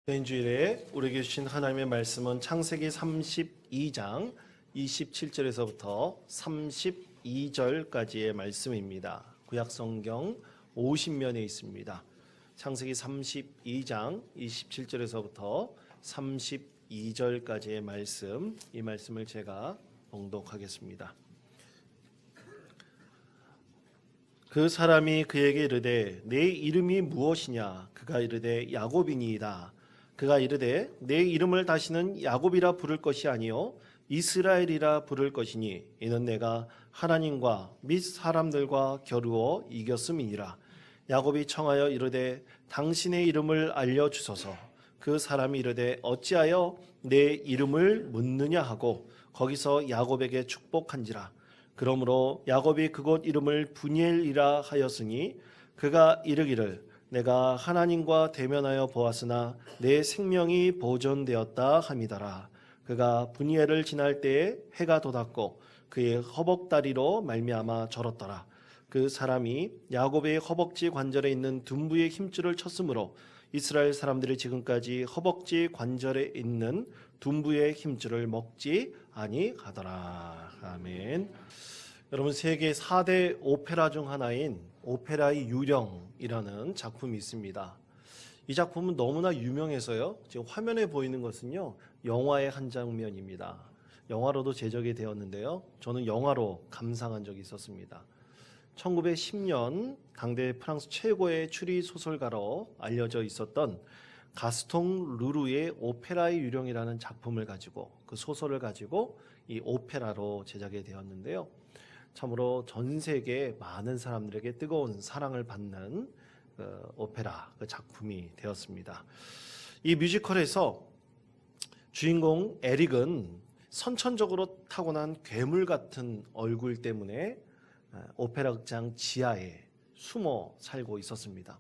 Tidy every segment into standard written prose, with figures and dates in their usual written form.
주일에 우리에게 주신 하나님의 말씀은 창세기 32장 27절에서부터 32절까지의 말씀입니다. 구약성경 50면에 있습니다. 창세기 32장 27절에서부터 32절까지의 말씀, 이 말씀을 제가 봉독하겠습니다. 그 사람이 그에게 이르되 내 이름이 무엇이냐? 그가 이르되 야곱이니이다. 그가 이르되 내 이름을 다시는 야곱이라 부를 것이 아니요 이스라엘이라 부를 것이니 이는 내가 하나님과 및 사람들과 겨루어 이겼음이니라. 야곱이 청하여 이르되 당신의 이름을 알려주소서. 그 사람이 이르되 어찌하여 내 이름을 묻느냐 하고 거기서 야곱에게 축복한지라. 그러므로 야곱이 그곳 이름을 브니엘이라 하였으니 그가 이르기를 내가 하나님과 대면하여 보았으나 내 생명이 보존되었다 함이더라. 그가 브니엘을 지날 때에 해가 돋았고 그의 허벅다리로 말미암아 절었더라. 그 사람이 야곱의 허벅지 관절에 있는 둔부의 힘줄을 쳤으므로 이스라엘 사람들이 지금까지 허벅지 관절에 있는 둔부의 힘줄을 먹지 아니하더라. 아멘. 여러분, 세계 4대 오페라 중 하나인 오페라의 유령이라는 작품이 있습니다. 이 작품은 너무나 유명해서요, 지금 화면에 보이는 것은요 영화의 한 장면입니다. 영화로도 제작이 되었는데요, 저는 영화로 감상한 적이 있었습니다. 1910년 당대 프랑스 최고의 추리 소설가로 알려져 있었던 가스통 루루의 오페라의 유령이라는 작품을 가지고, 그 소설을 가지고 이 오페라로 제작이 되었는데요, 참으로 전 세계 많은 사람들에게 뜨거운 사랑을 받는 오페라 작품이 되었습니다. 이 뮤지컬에서 주인공 에릭은 선천적으로 타고난 괴물 같은 얼굴 때문에 오페라 극장 지하에 숨어 살고 있었습니다.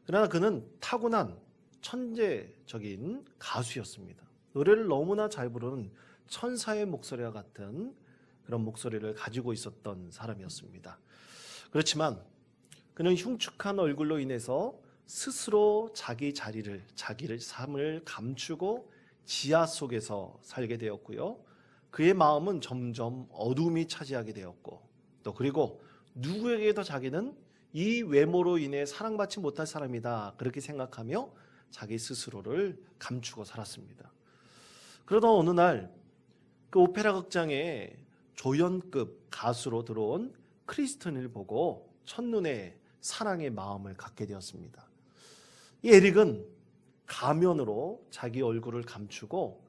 그러나 그는 타고난 천재적인 가수였습니다. 노래를 너무나 잘 부르는 천사의 목소리와 같은 그런 목소리를 가지고 있었던 사람이었습니다. 그렇지만 그는 흉측한 얼굴로 인해서 스스로 자기의 삶을 감추고 지하 속에서 살게 되었고요. 그의 마음은 점점 어둠이 차지하게 되었고, 또 그리고 누구에게도 자기는 이 외모로 인해 사랑받지 못할 사람이다, 그렇게 생각하며 자기 스스로를 감추고 살았습니다. 그러던 어느 날 그 오페라 극장에 조연급 가수로 들어온 크리스틴을 보고 첫눈에 사랑의 마음을 갖게 되었습니다. 이 에릭은 가면으로 자기 얼굴을 감추고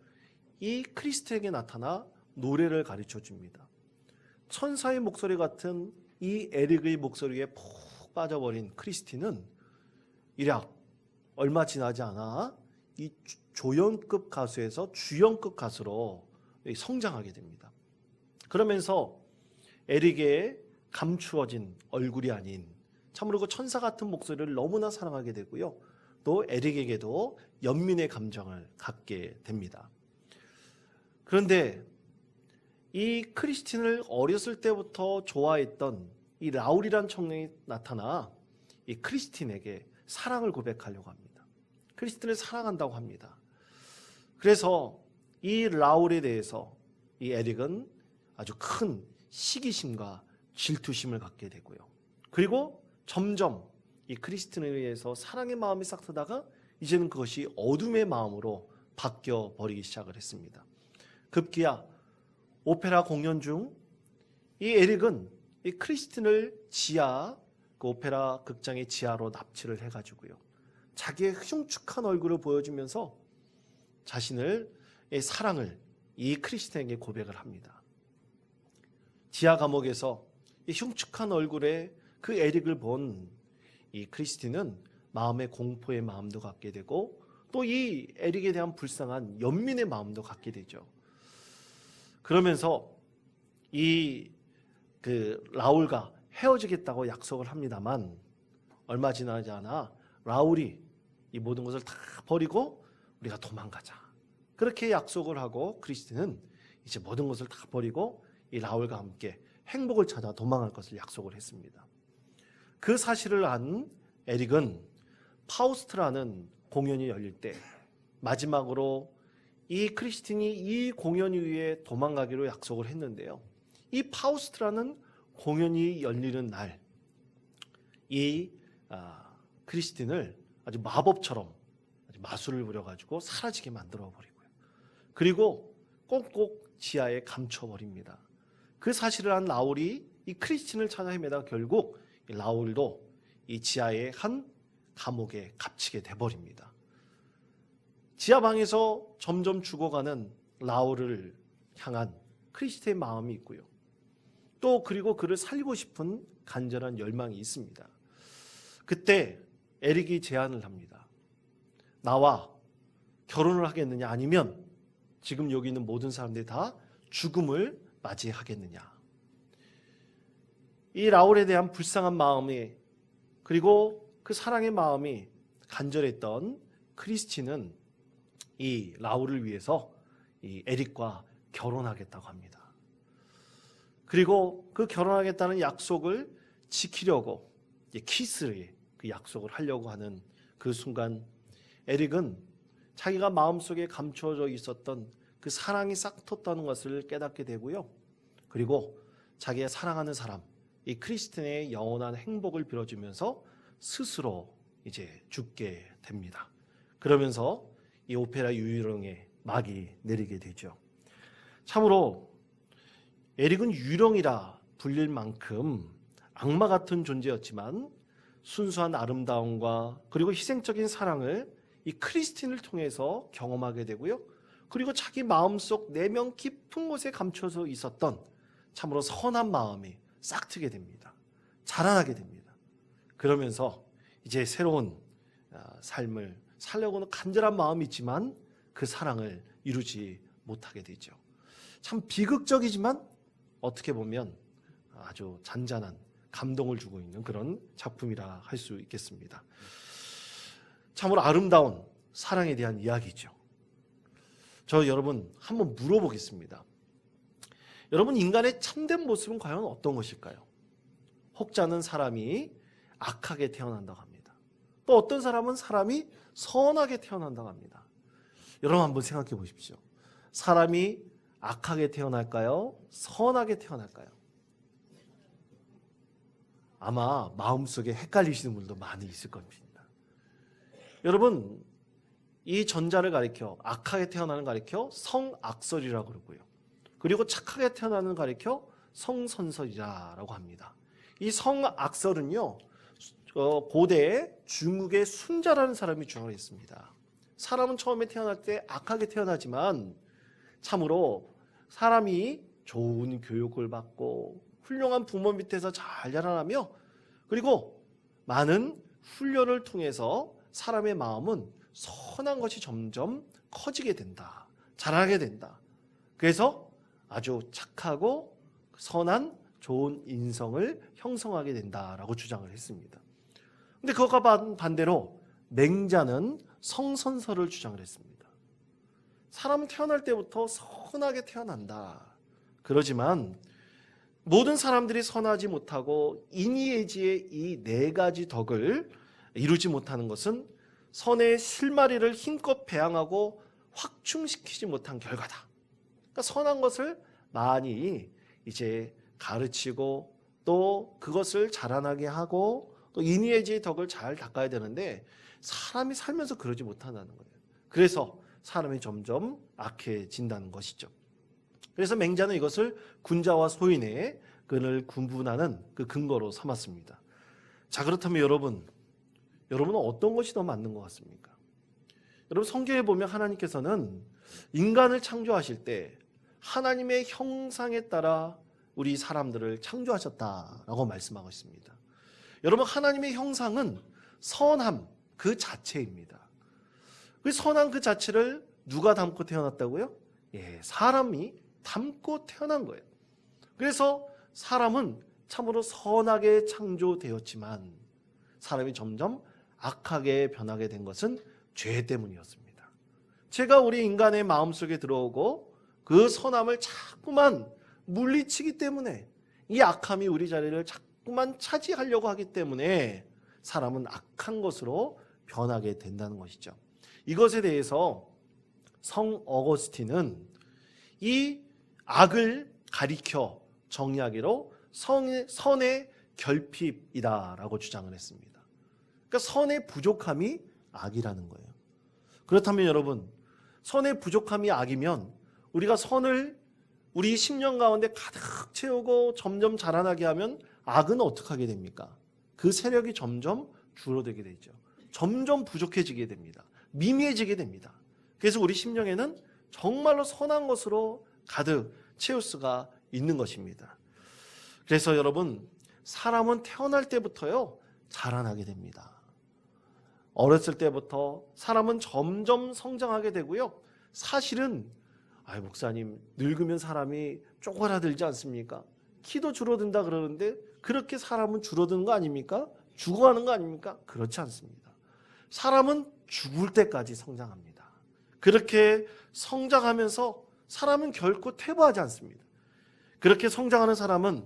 이 크리스틴에게 나타나 노래를 가르쳐 줍니다. 천사의 목소리 같은 이 에릭의 목소리에 푹 빠져버린 크리스틴은 일약 얼마 지나지 않아 이 조연급 가수에서 주연급 가수로 성장하게 됩니다. 그러면서 에릭의 감추어진 얼굴이 아닌 참으로 그 천사 같은 목소리를 너무나 사랑하게 되고요, 또 에릭에게도 연민의 감정을 갖게 됩니다. 그런데 이 크리스틴을 어렸을 때부터 좋아했던 이 라울이란 청년이 나타나 이 크리스틴에게 사랑을 고백하려고 합니다. 크리스틴을 사랑한다고 합니다. 그래서 이 라울에 대해서 이 에릭은 아주 큰 시기심과 질투심을 갖게 되고요, 그리고 점점 이 크리스틴에 의해서 사랑의 마음이 싹트다가 이제는 그것이 어둠의 마음으로 바뀌어 버리기 시작을 했습니다. 급기야 오페라 공연 중 이 에릭은 이 크리스틴을 지하, 그 오페라 극장의 지하로 납치를 해가지고요, 자기의 흉측한 얼굴을 보여주면서 자신의 사랑을 이 크리스틴에게 고백을 합니다. 지하 감옥에서 이 흉측한 얼굴에 그 에릭을 본 이 크리스틴은 마음의 공포의 마음도 갖게 되고, 또 이 에릭에 대한 불쌍한 연민의 마음도 갖게 되죠. 그러면서 이 라울과 헤어지겠다고 약속을 합니다만, 얼마 지나지 않아 라울이 이 모든 것을 다 버리고 우리가 도망가자, 그렇게 약속을 하고 크리스틴은 이제 모든 것을 다 버리고 이 라울과 함께 행복을 찾아 도망할 것을 약속을 했습니다. 그 사실을 안 에릭은 파우스트라는 공연이 열릴 때 마지막으로 이 크리스틴이 이 공연 이후에 도망가기로 약속을 했는데요. 이 파우스트라는 공연이 열리는 날, 이 크리스틴을 아주 마법처럼 아주 마술을 부려가지고 사라지게 만들어 버리고요. 그리고 꼭꼭 지하에 감춰버립니다. 그 사실을 안 라울이 이 크리스틴을 찾아 헤매다가 결국 라울도 이 지하의 한 감옥에 갇히게 돼버립니다. 지하방에서 점점 죽어가는 라울을 향한 크리스틴의 마음이 있고요. 또 그리고 그를 살리고 싶은 간절한 열망이 있습니다. 그때 에릭이 제안을 합니다. 나와 결혼을 하겠느냐, 아니면 지금 여기 있는 모든 사람들이 다 죽음을 맞이하겠느냐. 이 라울에 대한 불쌍한 마음이, 그리고 그 사랑의 마음이 간절했던 크리스틴은 이 라울을 위해서 이 에릭과 결혼하겠다고 합니다. 그리고 그 결혼하겠다는 약속을 지키려고 키스의 그 약속을 하려고 하는 그 순간, 에릭은 자기가 마음속에 감춰져 있었던 그 사랑이 싹 텄다는 것을 깨닫게 되고요. 그리고 자기가 사랑하는 사람, 이 크리스틴의 영원한 행복을 빌어주면서 스스로 이제 죽게 됩니다. 그러면서 이 오페라 유령의 막이 내리게 되죠. 참으로 에릭은 유령이라 불릴 만큼 악마 같은 존재였지만 순수한 아름다움과 그리고 희생적인 사랑을 이 크리스틴을 통해서 경험하게 되고요. 그리고 자기 마음속 내면 깊은 곳에 감춰져 있었던 참으로 선한 마음이 싹트게 됩니다. 자라나게 됩니다. 그러면서 이제 새로운 삶을 살려고는 간절한 마음이 있지만 그 사랑을 이루지 못하게 되죠. 참 비극적이지만 어떻게 보면 아주 잔잔한 감동을 주고 있는 그런 작품이라 할 수 있겠습니다. 참으로 아름다운 사랑에 대한 이야기죠. 저 여러분 한번 물어보겠습니다. 여러분, 인간의 참된 모습은 과연 어떤 것일까요? 혹지 않은 사람이 악하게 태어난다고 합니다. 또 어떤 사람은 사람이 선하게 태어난다고 합니다. 여러분 한번 생각해 보십시오. 사람이 악하게 태어날까요? 선하게 태어날까요? 아마 마음속에 헷갈리시는 분들도 많이 있을 겁니다. 여러분, 이 전자를 가리켜 악하게 태어나는 가리켜 성악설이라고 그러고요. 그리고 착하게 태어나는 가리켜 성선설이라고 합니다. 이 성악설은요, 고대 중국의 순자라는 사람이 주장을 했습니다. 사람은 처음에 태어날 때 악하게 태어나지만 참으로 사람이 좋은 교육을 받고 훌륭한 부모 밑에서 잘 자라나며 그리고 많은 훈련을 통해서 사람의 마음은 선한 것이 점점 커지게 된다. 자라게 된다. 그래서 아주 착하고 선한 좋은 인성을 형성하게 된다라고 주장을 했습니다. 근데 그것과 반대로 맹자는 성선설을 주장을 했습니다. 사람은 태어날 때부터 선하게 태어난다. 그러지만 모든 사람들이 선하지 못하고 인의예지의 이 네 가지 덕을 이루지 못하는 것은 선의 실마리를 힘껏 배양하고 확충시키지 못한 결과다. 그러니까 선한 것을 많이 이제 가르치고 또 그것을 자라나게 하고 또 인의예지의 덕을 잘 닦아야 되는데 사람이 살면서 그러지 못한다는 거예요. 그래서 사람이 점점 악해진다는 것이죠. 그래서 맹자는 이것을 군자와 소인의 그를 구분하는 그 근거로 삼았습니다. 자, 그렇다면 여러분은 어떤 것이 더 맞는 것 같습니까? 여러분, 성경에 보면 하나님께서는 인간을 창조하실 때 하나님의 형상에 따라 우리 사람들을 창조하셨다라고 말씀하고 있습니다. 여러분, 하나님의 형상은 선함 그 자체입니다. 그 선한 그 자체를 누가 담고 태어났다고요? 사람이 담고 태어난 거예요. 그래서 사람은 참으로 선하게 창조되었지만 사람이 점점 악하게 변하게 된 것은 죄 때문이었습니다. 죄가 우리 인간의 마음속에 들어오고 그 선함을 자꾸만 물리치기 때문에 이 악함이 우리 자리를 자꾸만 차지하려고 하기 때문에 사람은 악한 것으로 변하게 된다는 것이죠. 이것에 대해서 성 어거스틴은 이 악을 가리켜 정리하기로 선의 결핍이다라고 주장을 했습니다. 그러니까 선의 부족함이 악이라는 거예요. 그렇다면 여러분, 선의 부족함이 악이면 우리가 선을 우리 심령 가운데 가득 채우고 점점 자라나게 하면 악은 어떻게 하게 됩니까? 그 세력이 점점 줄어들게 되죠. 점점 부족해지게 됩니다. 미미해지게 됩니다. 그래서 우리 심령에는 정말로 선한 것으로 가득 채울 수가 있는 것입니다. 그래서 여러분, 사람은 태어날 때부터요 자라나게 됩니다. 어렸을 때부터 사람은 점점 성장하게 되고요. 사실은 목사님, 늙으면 사람이 쪼그라들지 않습니까? 키도 줄어든다 그러는데 그렇게 사람은 줄어드는 거 아닙니까? 죽어가는 거 아닙니까? 그렇지 않습니다. 사람은 죽을 때까지 성장합니다. 그렇게 성장하면서 사람은 결코 퇴보하지 않습니다. 그렇게 성장하는 사람은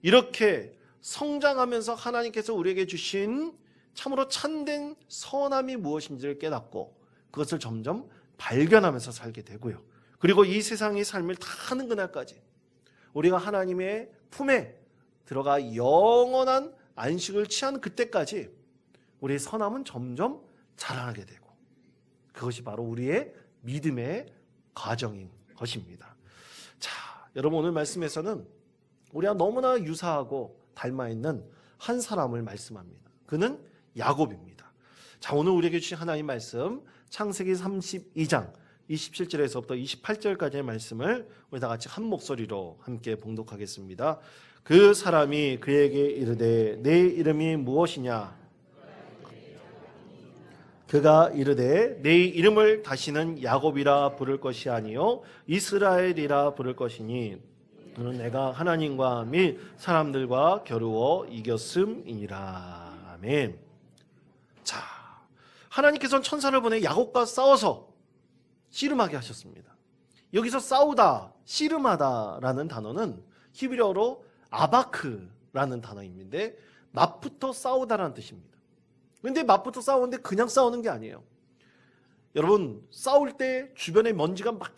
이렇게 성장하면서 하나님께서 우리에게 주신 참으로 참된 선함이 무엇인지를 깨닫고 그것을 점점 발견하면서 살게 되고요. 그리고 이 세상의 삶을 다 하는 그날까지 우리가 하나님의 품에 들어가 영원한 안식을 취한 그때까지 우리의 선함은 점점 자라나게 되고 그것이 바로 우리의 믿음의 과정인 것입니다. 자, 여러분, 오늘 말씀에서는 우리가 너무나 유사하고 닮아있는 한 사람을 말씀합니다. 그는 야곱입니다. 자, 오늘 우리에게 주신 하나님 말씀 창세기 32장 27절에서부터 28절까지의 말씀을 우리 다 같이 한 목소리로 함께 봉독하겠습니다. 그 사람이 그에게 이르되 내 이름이 무엇이냐? 그가 이르되 내 이름을 다시는 야곱이라 부를 것이 아니요 이스라엘이라 부를 것이니 너는 내가 하나님과 및 사람들과 겨루어 이겼음이니라. 아멘. 자, 하나님께서는 천사를 보내 야곱과 싸워서 씨름하게 하셨습니다. 여기서 싸우다, 씨름하다라는 단어는 히브리어로 아바크라는 단어인데 맞붙어 싸우다라는 뜻입니다. 그런데 맞붙어 싸우는데 그냥 싸우는 게 아니에요. 여러분, 싸울 때 주변에 먼지가 막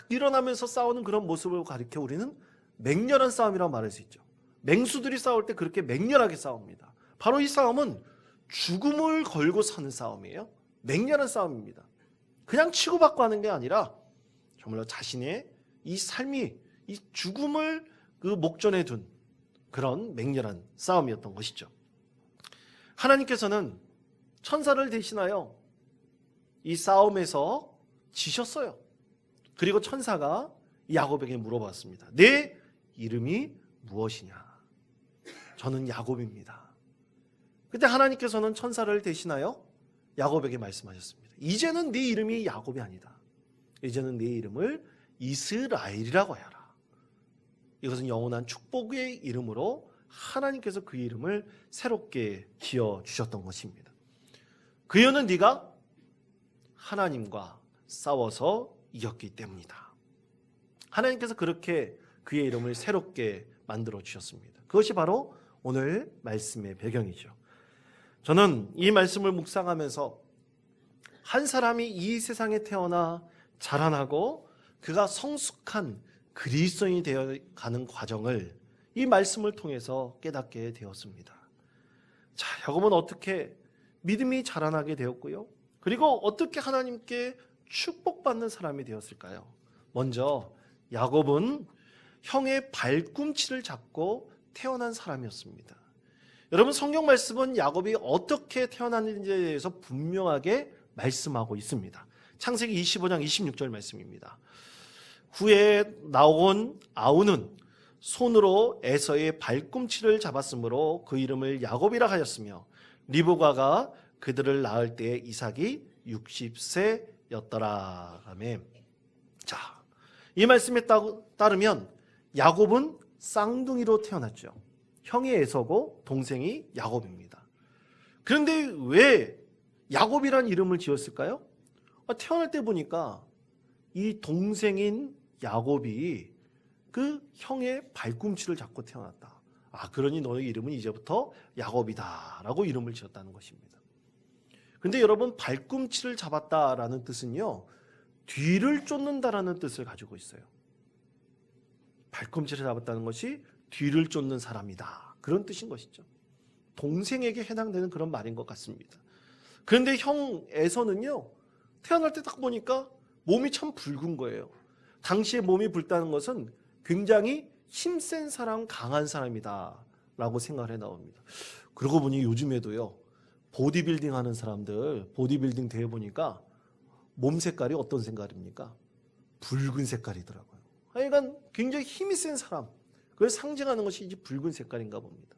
일어나면서 싸우는 그런 모습을 가리켜 우리는 맹렬한 싸움이라고 말할 수 있죠. 맹수들이 싸울 때 그렇게 맹렬하게 싸웁니다. 바로 이 싸움은 죽음을 걸고 사는 싸움이에요. 맹렬한 싸움입니다. 그냥 치고받고 하는 게 아니라 정말로 자신의 이 삶이 이 죽음을 그 목전에 둔 그런 맹렬한 싸움이었던 것이죠. 하나님께서는 천사를 대신하여 이 싸움에서 지셨어요. 그리고 천사가 야곱에게 물어봤습니다. 내 이름이 무엇이냐? 저는 야곱입니다. 그때 하나님께서는 천사를 대신하여 야곱에게 말씀하셨습니다. 이제는 네 이름이 야곱이 아니다. 이제는 네 이름을 이스라엘이라고 하여라. 이것은 영원한 축복의 이름으로 하나님께서 그 이름을 새롭게 지어주셨던 것입니다. 그 이유는 네가 하나님과 싸워서 이겼기 때문이다. 하나님께서 그렇게 그의 이름을 새롭게 만들어 주셨습니다. 그것이 바로 오늘 말씀의 배경이죠. 저는 이 말씀을 묵상하면서 한 사람이 이 세상에 태어나 자라나고 그가 성숙한 그리스도인이 되어가는 과정을 이 말씀을 통해서 깨닫게 되었습니다. 자, 야곱은 어떻게 믿음이 자라나게 되었고요. 그리고 어떻게 하나님께 축복받는 사람이 되었을까요? 먼저 야곱은 형의 발꿈치를 잡고 태어난 사람이었습니다. 여러분, 성경 말씀은 야곱이 어떻게 태어났는지에 대해서 분명하게 말씀하고 있습니다. 창세기 25장 26절 말씀입니다. 후에 나온 아우는 손으로 에서의 발꿈치를 잡았으므로 그 이름을 야곱이라 하였으며 리브가가 그들을 낳을 때에 이삭이 60세였더라. 아멘. 자, 이 말씀에 따르면 야곱은 쌍둥이로 태어났죠. 형이 에서고 동생이 야곱입니다. 그런데 왜 야곱이란 이름을 지었을까요? 태어날 때 보니까 이 동생인 야곱이 그 형의 발꿈치를 잡고 태어났다. 그러니 너의 이름은 이제부터 야곱이다 라고 이름을 지었다는 것입니다. 근데 여러분, 발꿈치를 잡았다라는 뜻은요, 뒤를 쫓는다라는 뜻을 가지고 있어요. 발꿈치를 잡았다는 것이 뒤를 쫓는 사람이다, 그런 뜻인 것이죠. 동생에게 해당되는 그런 말인 것 같습니다. 그런데 형 에서는요, 태어날 때 딱 보니까 몸이 참 붉은 거예요. 당시에 몸이 붉다는 것은 굉장히 힘센 사람, 강한 사람이다 라고 생각을 해 나옵니다. 그러고 보니 요즘에도요, 보디빌딩 하는 사람들, 보디빌딩 대회 보니까 몸 색깔이 어떤 색깔입니까? 붉은 색깔이더라고요. 그러니까 굉장히 힘이 센 사람, 그걸 상징하는 것이 이제 붉은 색깔인가 봅니다.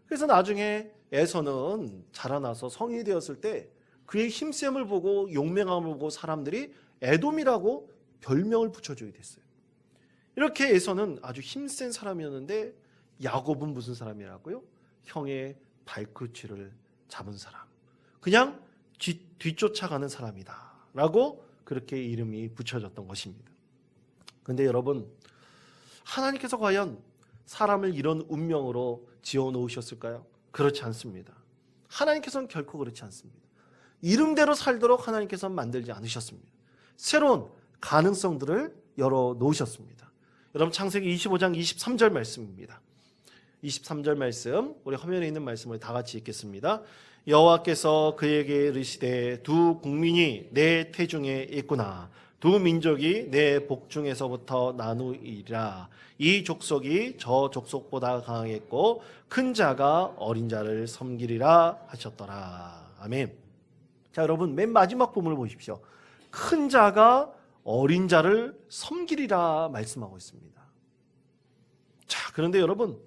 그래서 나중에 에서는 자라나서 성인이 되었을 때 그의 힘셈을 보고 용맹함을 보고 사람들이 에돔이라고 별명을 붙여주게 됐어요. 이렇게 에서는 아주 힘센 사람이었는데 야곱은 무슨 사람이라고요? 형의 발꿈치를 잡은 사람, 그냥 뒤쫓아가는 사람이다 라고 그렇게 이름이 붙여졌던 것입니다. 그런데 여러분, 하나님께서 과연 사람을 이런 운명으로 지어놓으셨을까요? 그렇지 않습니다. 하나님께서는 결코 그렇지 않습니다. 이름대로 살도록 하나님께서는 만들지 않으셨습니다. 새로운 가능성들을 열어놓으셨습니다. 여러분, 창세기 25장 23절 말씀입니다. 23절 말씀, 우리 화면에 있는 말씀을 다 같이 읽겠습니다. 여호와께서 그에게 이르시되 두 국민이 내 태중에 있구나. 두 민족이 내 복중에서부터 나누이라. 이 족속이 저 족속보다 강하겠고 큰 자가 어린 자를 섬기리라 하셨더라. 아멘. 자, 여러분, 맨 마지막 부분을 보십시오. 큰 자가 어린 자를 섬기리라 말씀하고 있습니다. 자, 그런데 여러분,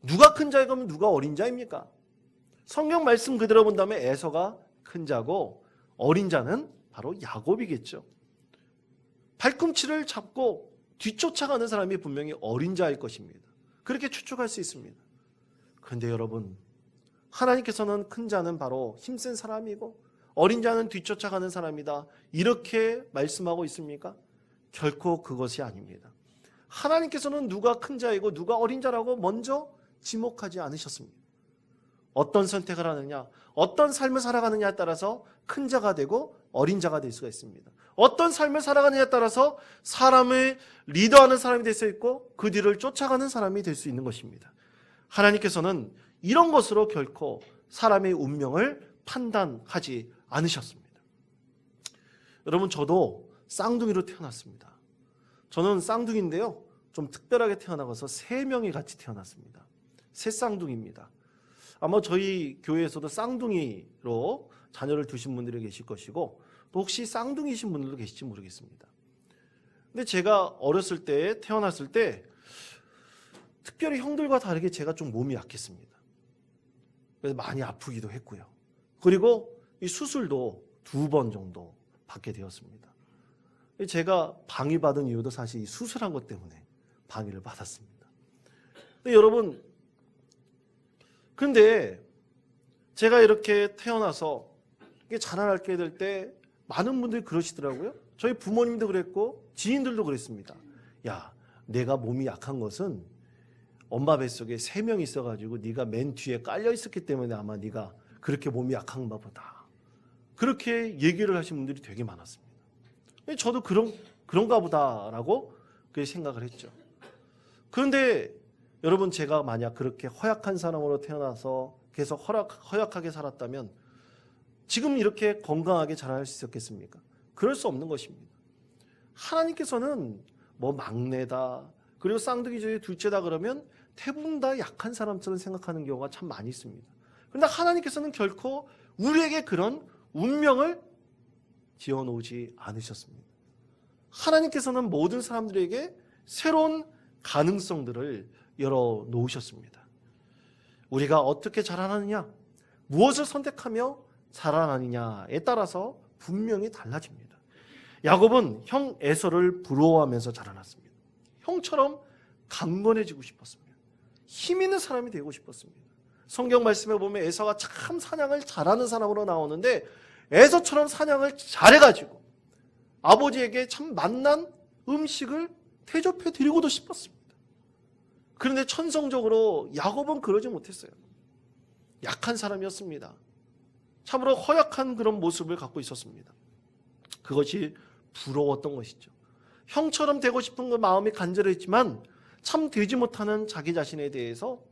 누가 큰 자이고 누가 어린 자입니까? 성경 말씀 그대로 본다면 에서가 큰 자고 어린 자는 바로 야곱이겠죠. 발꿈치를 잡고 뒤쫓아가는 사람이 분명히 어린 자일 것입니다. 그렇게 추측할 수 있습니다. 그런데 여러분, 하나님께서는 큰 자는 바로 힘센 사람이고 어린 자는 뒤쫓아가는 사람이다, 이렇게 말씀하고 있습니까? 결코 그것이 아닙니다. 하나님께서는 누가 큰 자이고 누가 어린 자라고 먼저 지목하지 않으셨습니다. 어떤 선택을 하느냐, 어떤 삶을 살아가느냐에 따라서 큰 자가 되고 어린 자가 될 수가 있습니다. 어떤 삶을 살아가느냐에 따라서 사람을 리더하는 사람이 될 수 있고 그 뒤를 쫓아가는 사람이 될 수 있는 것입니다. 하나님께서는 이런 것으로 결코 사람의 운명을 판단하지 않으셨습니다. 여러분, 저도 쌍둥이로 태어났습니다. 저는 쌍둥이인데요, 좀 특별하게 태어나서 3명이 같이 태어났습니다. 새 쌍둥이입니다. 아마 저희 교회에서도 쌍둥이로 자녀를 두신 분들이 계실 것이고 또 혹시 쌍둥이신 분들도 계실지 모르겠습니다. 근데 제가 어렸을 때, 태어났을 때 특별히 형들과 다르게 제가 좀 몸이 약했습니다. 그래서 많이 아프기도 했고요. 그리고 이 수술도 2번 정도 받게 되었습니다. 제가 방위 받은 이유도 사실 이 수술한 것 때문에 방위를 받았습니다. 근데 여러분, 근데 제가 이렇게 태어나서 자라나게 될 때 많은 분들이 그러시더라고요. 저희 부모님도 그랬고 지인들도 그랬습니다. 야, 내가 몸이 약한 것은 엄마 뱃속에 3명이 있어가지고 네가 맨 뒤에 깔려 있었기 때문에 아마 네가 그렇게 몸이 약한가 보다, 그렇게 얘기를 하신 분들이 되게 많았습니다. 저도 그런가 보다라고 생각을 했죠. 그런데 여러분, 제가 만약 그렇게 허약한 사람으로 태어나서 계속 허약하게 살았다면 지금 이렇게 건강하게 자랄 수 있었겠습니까? 그럴 수 없는 것입니다. 하나님께서는 뭐 막내다, 그리고 쌍둥이 중에 둘째다 그러면 대부분 다 약한 사람처럼 생각하는 경우가 참 많이 있습니다. 그런데 하나님께서는 결코 우리에게 그런 운명을 지어놓지 않으셨습니다. 하나님께서는 모든 사람들에게 새로운 가능성들을 열어놓으셨습니다. 우리가 어떻게 자라나느냐, 무엇을 선택하며 자라나느냐에 따라서 분명히 달라집니다. 야곱은 형 에서를 부러워하면서 자라났습니다. 형처럼 강건해지고 싶었습니다. 힘 있는 사람이 되고 싶었습니다. 성경 말씀에 보면 에서가 참 사냥을 잘하는 사람으로 나오는데 에서처럼 사냥을 잘해가지고 아버지에게 참 맛난 음식을 대접해 드리고도 싶었습니다. 그런데 천성적으로 야곱은 그러지 못했어요. 약한 사람이었습니다. 참으로 허약한 그런 모습을 갖고 있었습니다. 그것이 부러웠던 것이죠. 형처럼 되고 싶은 그 마음이 간절했지만 참 되지 못하는 자기 자신에 대해서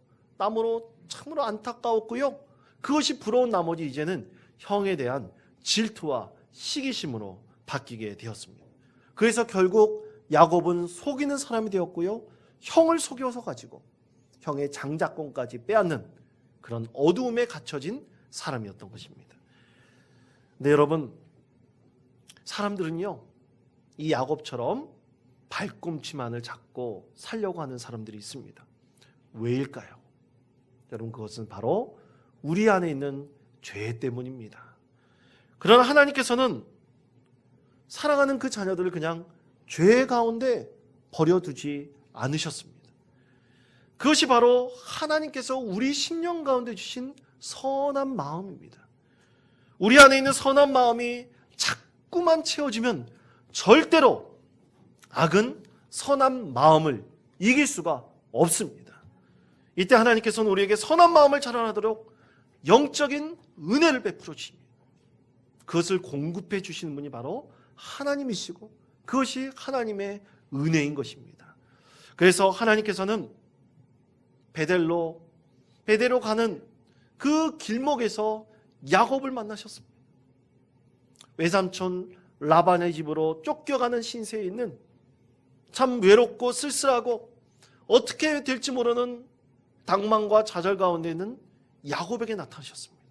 참으로 안타까웠고요. 그것이 부러운 나머지 이제는 형에 대한 질투와 시기심으로 바뀌게 되었습니다. 그래서 결국 야곱은 속이는 사람이 되었고요. 형을 속여서 가지고 형의 장자권까지 빼앗는 그런 어두움에 갇혀진 사람이었던 것입니다. 네, 여러분, 사람들은요, 이 야곱처럼 발꿈치만을 잡고 살려고 하는 사람들이 있습니다. 왜일까요? 여러분, 그것은 바로 우리 안에 있는 죄 때문입니다. 그러나 하나님께서는 사랑하는 그 자녀들을 그냥 죄 가운데 버려두지 않으셨습니다. 그것이 바로 하나님께서 우리 심령 가운데 주신 선한 마음입니다. 우리 안에 있는 선한 마음이 자꾸만 채워지면 절대로 악은 선한 마음을 이길 수가 없습니다. 이때 하나님께서는 우리에게 선한 마음을 자라나도록 영적인 은혜를 베풀어 주십니다. 그것을 공급해 주시는 분이 바로 하나님이시고 그것이 하나님의 은혜인 것입니다. 그래서 하나님께서는 베델로 가는 그 길목에서 야곱을 만나셨습니다. 외삼촌 라반의 집으로 쫓겨가는 신세에 있는 참 외롭고 쓸쓸하고 어떻게 될지 모르는 당망과 좌절 가운데 있는 야곱에게 나타나셨습니다.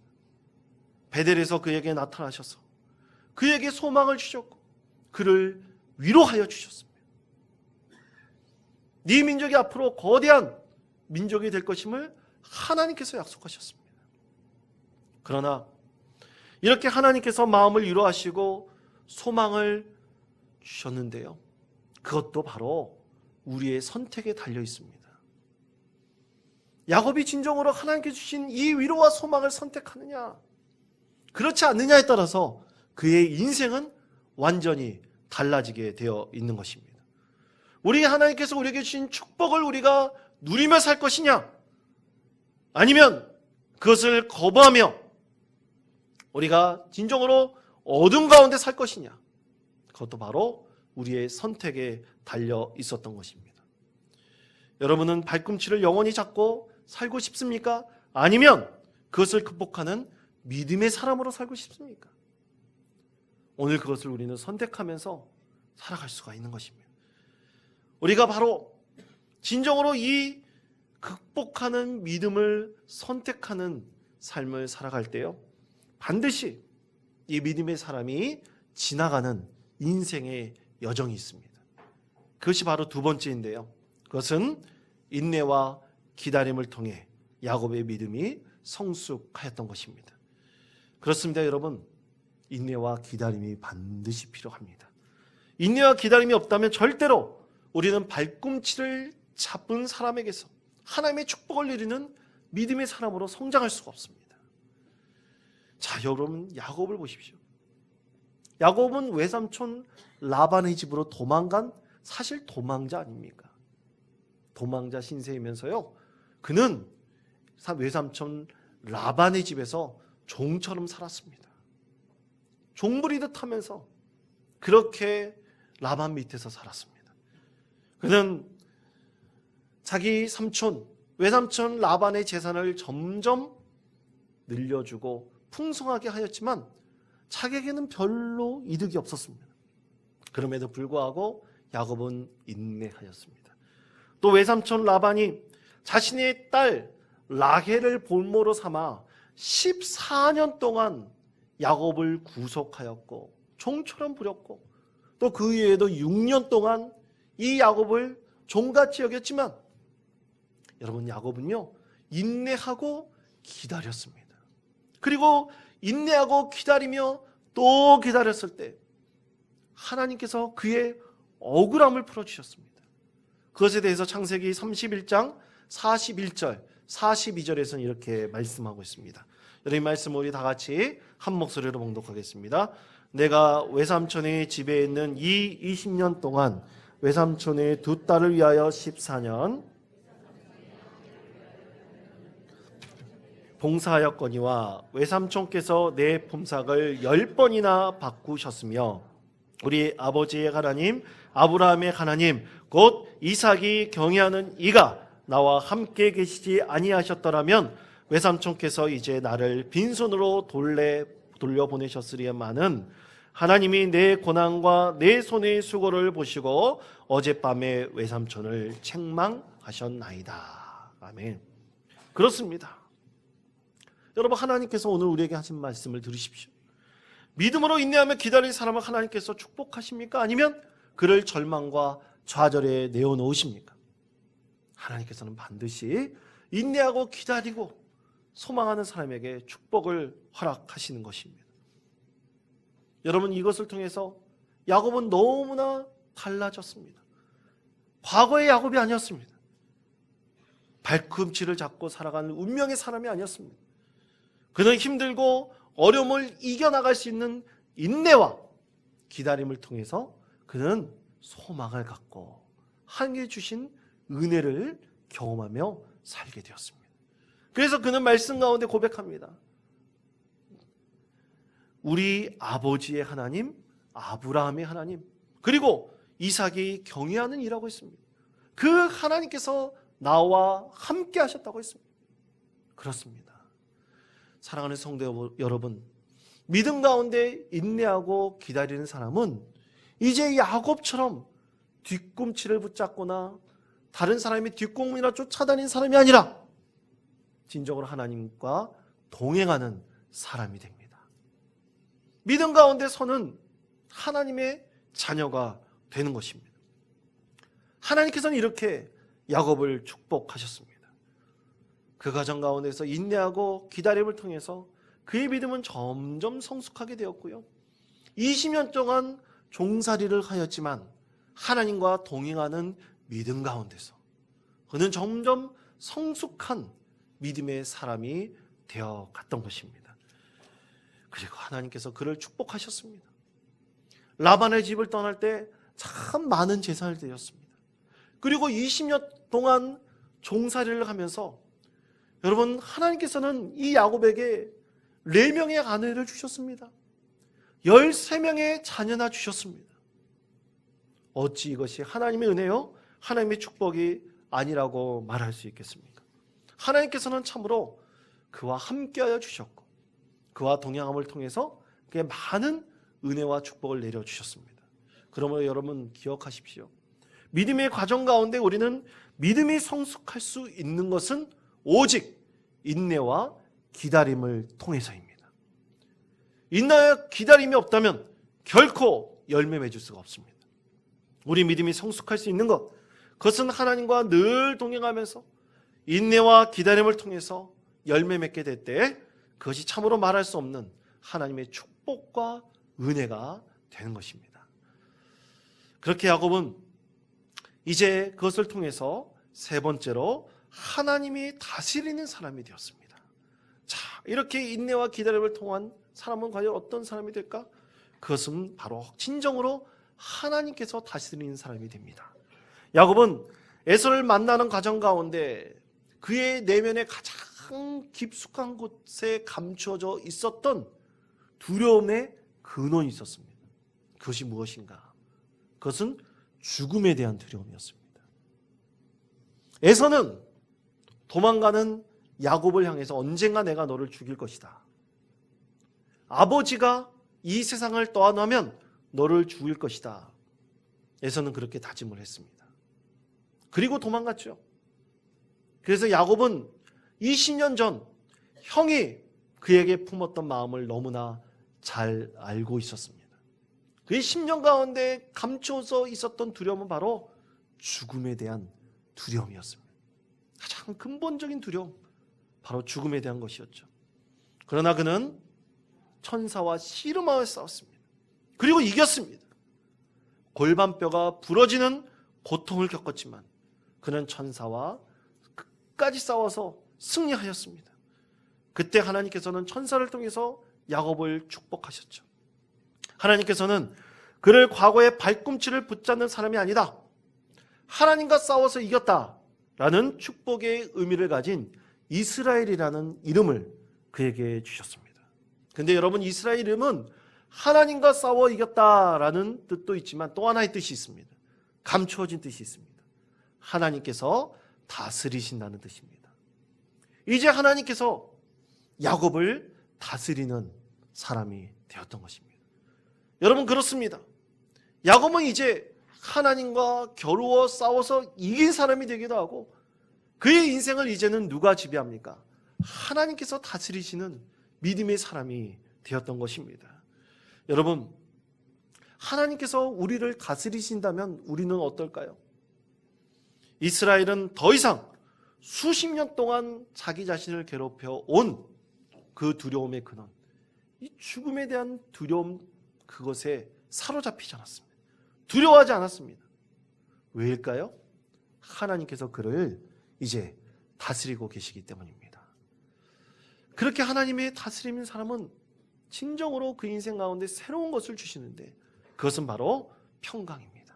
베델에서 그에게 나타나셔서 그에게 소망을 주셨고 그를 위로하여 주셨습니다. 네 민족이 앞으로 거대한 민족이 될 것임을 하나님께서 약속하셨습니다. 그러나 이렇게 하나님께서 마음을 위로하시고 소망을 주셨는데요, 그것도 바로 우리의 선택에 달려 있습니다. 야곱이 진정으로 하나님께 주신 이 위로와 소망을 선택하느냐, 그렇지 않느냐에 따라서 그의 인생은 완전히 달라지게 되어 있는 것입니다. 우리 하나님께서 우리에게 주신 축복을 우리가 누리며 살 것이냐, 아니면 그것을 거부하며 우리가 진정으로 어둠 가운데 살 것이냐, 그것도 바로 우리의 선택에 달려 있었던 것입니다. 여러분은 발꿈치를 영원히 잡고 살고 싶습니까? 아니면 그것을 극복하는 믿음의 사람으로 살고 싶습니까? 오늘 그것을 우리는 선택하면서 살아갈 수가 있는 것입니다. 우리가 바로 진정으로 이 극복하는 믿음을 선택하는 삶을 살아갈 때요, 반드시 이 믿음의 사람이 지나가는 인생의 여정이 있습니다. 그것이 바로 두 번째인데요, 그것은 인내와 기다림을 통해 야곱의 믿음이 성숙하였던 것입니다. 그렇습니다, 여러분. 인내와 기다림이 반드시 필요합니다. 인내와 기다림이 없다면 절대로 우리는 발꿈치를 잡은 사람에게서 하나님의 축복을 누리는 믿음의 사람으로 성장할 수가 없습니다. 자, 여러분, 야곱을 보십시오. 야곱은 외삼촌 라반의 집으로 도망간 사실 도망자 아닙니까? 도망자 신세이면서요, 그는 외삼촌 라반의 집에서 종처럼 살았습니다. 종부리듯 하면서 그렇게 라반 밑에서 살았습니다. 그는 자기 삼촌, 외삼촌 라반의 재산을 점점 늘려주고 풍성하게 하였지만 자기에게는 별로 이득이 없었습니다. 그럼에도 불구하고 야곱은 인내하였습니다. 또 외삼촌 라반이 자신의 딸 라헬을 볼모로 삼아 14년 동안 야곱을 구속하였고 종처럼 부렸고, 또 그 이후에도 6년 동안 이 야곱을 종같이 여겼지만, 여러분, 야곱은요 인내하고 기다렸습니다. 그리고 인내하고 기다리며 또 기다렸을 때 하나님께서 그의 억울함을 풀어주셨습니다. 그것에 대해서 창세기 31장 41절 42절에서는 이렇게 말씀하고 있습니다. 여러분, 이 말씀 우리 다 같이 한 목소리로 봉독하겠습니다. 내가 외삼촌의 집에 있는 이 20년 동안 외삼촌의 두 딸을 위하여 14년 봉사하였거니와 외삼촌께서 내 품삯을 10번이나 바꾸셨으며 우리 아버지의 하나님, 아브라함의 하나님, 곧 이삭이 경외하는 이가 나와 함께 계시지 아니하셨더라면 외삼촌께서 이제 나를 빈손으로 돌려보내셨으리야마는 하나님이 내 고난과 내 손의 수고를 보시고 어젯밤에 외삼촌을 책망하셨나이다. 아멘. 그렇습니다. 여러분, 하나님께서 오늘 우리에게 하신 말씀을 들으십시오. 믿음으로 인내하며 기다릴 사람을 하나님께서 축복하십니까? 아니면 그를 절망과 좌절에 내어놓으십니까? 하나님께서는 반드시 인내하고 기다리고 소망하는 사람에게 축복을 허락하시는 것입니다. 여러분, 이것을 통해서 야곱은 너무나 달라졌습니다. 과거의 야곱이 아니었습니다. 발꿈치를 잡고 살아가는 운명의 사람이 아니었습니다. 그는 힘들고 어려움을 이겨나갈 수 있는 인내와 기다림을 통해서 그는 소망을 갖고 하나님께 주신 은혜를 경험하며 살게 되었습니다. 그래서 그는 말씀 가운데 고백합니다. 우리 아버지의 하나님, 아브라함의 하나님, 그리고 이삭이 경외하는 이라고 했습니다. 그 하나님께서 나와 함께 하셨다고 했습니다. 그렇습니다. 사랑하는 성도 여러분, 믿음 가운데 인내하고 기다리는 사람은 이제 야곱처럼 뒤꿈치를 붙잡거나 다른 사람이 뒷공문이나 쫓아다니는 사람이 아니라 진정으로 하나님과 동행하는 사람이 됩니다. 믿음 가운데 서는 하나님의 자녀가 되는 것입니다. 하나님께서는 이렇게 야곱을 축복하셨습니다. 그 과정 가운데서 인내하고 기다림을 통해서 그의 믿음은 점점 성숙하게 되었고요. 20년 동안 종살이를 하였지만 하나님과 동행하는 믿음 가운데서 그는 점점 성숙한 믿음의 사람이 되어 갔던 것입니다. 그리고 하나님께서 그를 축복하셨습니다. 라반의 집을 떠날 때 참 많은 재산을 드렸습니다. 그리고 20년 동안 종살이를 하면서 여러분, 하나님께서는 이 야곱에게 4명의 아내를 주셨습니다. 13명의 자녀나 주셨습니다. 어찌 이것이 하나님의 은혜요? 하나님의 축복이 아니라고 말할 수 있겠습니까? 하나님께서는 참으로 그와 함께하여 주셨고 그와 동행함을 통해서 그의 많은 은혜와 축복을 내려주셨습니다. 그러므로 여러분 기억하십시오. 믿음의 과정 가운데 우리는 믿음이 성숙할 수 있는 것은 오직 인내와 기다림을 통해서입니다. 인내와 기다림이 없다면 결코 열매 맺을 수가 없습니다. 우리 믿음이 성숙할 수 있는 것, 그것은 하나님과 늘 동행하면서 인내와 기다림을 통해서 열매 맺게 될 때 그것이 참으로 말할 수 없는 하나님의 축복과 은혜가 되는 것입니다. 그렇게 야곱은 이제 그것을 통해서 세 번째로 하나님이 다스리는 사람이 되었습니다. 자, 이렇게 인내와 기다림을 통한 사람은 과연 어떤 사람이 될까? 그것은 바로 진정으로 하나님께서 다스리는 사람이 됩니다. 야곱은 에서를 만나는 과정 가운데 그의 내면에 가장 깊숙한 곳에 감추어져 있었던 두려움의 근원이 있었습니다. 그것이 무엇인가? 그것은 죽음에 대한 두려움이었습니다. 에서는 도망가는 야곱을 향해서 언젠가 내가 너를 죽일 것이다. 아버지가 이 세상을 떠나면 너를 죽일 것이다. 에서는 그렇게 다짐을 했습니다. 그리고 도망갔죠. 그래서 야곱은 20년 전 형이 그에게 품었던 마음을 너무나 잘 알고 있었습니다. 그의 10년 가운데 감춰서 있었던 두려움은 바로 죽음에 대한 두려움이었습니다. 가장 근본적인 두려움, 바로 죽음에 대한 것이었죠. 그러나 그는 천사와 씨름하여 싸웠습니다. 그리고 이겼습니다. 골반뼈가 부러지는 고통을 겪었지만 그는 천사와 끝까지 싸워서 승리하였습니다. 그때 하나님께서는 천사를 통해서 야곱을 축복하셨죠. 하나님께서는 그를 과거의 발꿈치를 붙잡는 사람이 아니다, 하나님과 싸워서 이겼다라는 축복의 의미를 가진 이스라엘이라는 이름을 그에게 주셨습니다. 근데 여러분, 이스라엘 이름은 하나님과 싸워 이겼다라는 뜻도 있지만 또 하나의 뜻이 있습니다. 감추어진 뜻이 있습니다. 하나님께서 다스리신다는 뜻입니다. 이제 하나님께서 야곱을 다스리는 사람이 되었던 것입니다. 여러분, 그렇습니다. 야곱은 이제 하나님과 겨루어 싸워서 이긴 사람이 되기도 하고, 그의 인생을 이제는 누가 지배합니까? 하나님께서 다스리시는 믿음의 사람이 되었던 것입니다. 여러분, 하나님께서 우리를 다스리신다면 우리는 어떨까요? 이스라엘은 더 이상 수십 년 동안 자기 자신을 괴롭혀 온 그 두려움의 근원, 이 죽음에 대한 두려움, 그것에 사로잡히지 않았습니다. 두려워하지 않았습니다. 왜일까요? 하나님께서 그를 이제 다스리고 계시기 때문입니다. 그렇게 하나님의 다스리는 사람은 진정으로 그 인생 가운데 새로운 것을 주시는데, 그것은 바로 평강입니다.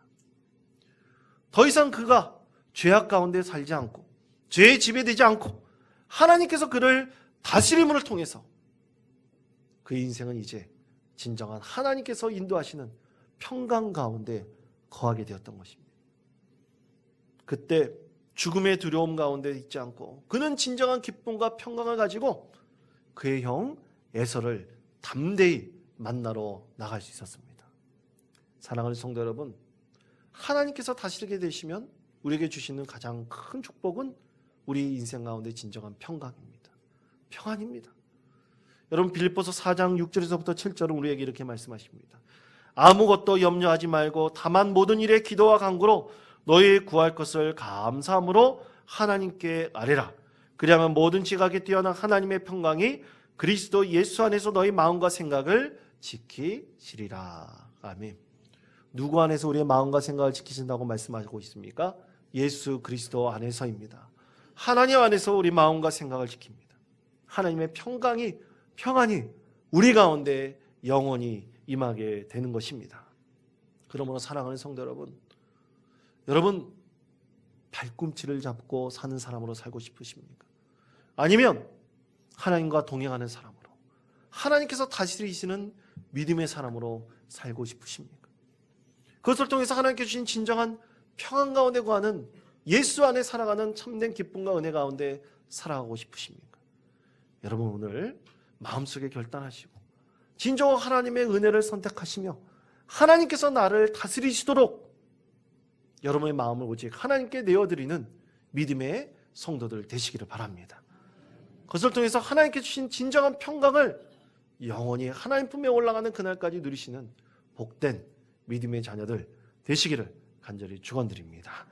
더 이상 그가 죄악 가운데 살지 않고 죄에 지배되지 않고 하나님께서 그를 다스림을 통해서 그의 인생은 이제 진정한 하나님께서 인도하시는 평강 가운데 거하게 되었던 것입니다. 그때 죽음의 두려움 가운데 있지 않고 그는 진정한 기쁨과 평강을 가지고 그의 형 에서를 담대히 만나러 나갈 수 있었습니다. 사랑하는 성도 여러분, 하나님께서 다스리게 되시면 우리에게 주시는 가장 큰 축복은 우리 인생 가운데 진정한 평강입니다. 평안입니다. 여러분, 빌립보서 4장 6절에서부터 7절은 우리에게 이렇게 말씀하십니다. 아무것도 염려하지 말고 다만 모든 일에 기도와 간구로 너희 구할 것을 감사함으로 하나님께 아뢰라. 그리하면 모든 지각에 뛰어난 하나님의 평강이 그리스도 예수 안에서 너희 마음과 생각을 지키시리라. 아멘. 누구 안에서 우리의 마음과 생각을 지키신다고 말씀하고 있습니까? 예수 그리스도 안에서입니다. 하나님 안에서 우리 마음과 생각을 지킵니다. 하나님의 평안이 우리 가운데 영원히 임하게 되는 것입니다. 그러므로 사랑하는 성도 여러분 발꿈치를 잡고 사는 사람으로 살고 싶으십니까? 아니면 하나님과 동행하는 사람으로, 하나님께서 다스리시는 믿음의 사람으로 살고 싶으십니까? 그것을 통해서 하나님께 주신 진정한 평안 가운데 거하는 예수 안에 살아가는 참된 기쁨과 은혜 가운데 살아가고 싶으십니까? 여러분, 오늘 마음속에 결단하시고 진정한 하나님의 은혜를 선택하시며 하나님께서 나를 다스리시도록 여러분의 마음을 오직 하나님께 내어드리는 믿음의 성도들 되시기를 바랍니다. 그것을 통해서 하나님께 주신 진정한 평강을 영원히 하나님 품에 올라가는 그날까지 누리시는 복된 믿음의 자녀들 되시기를 간절히 축원드립니다.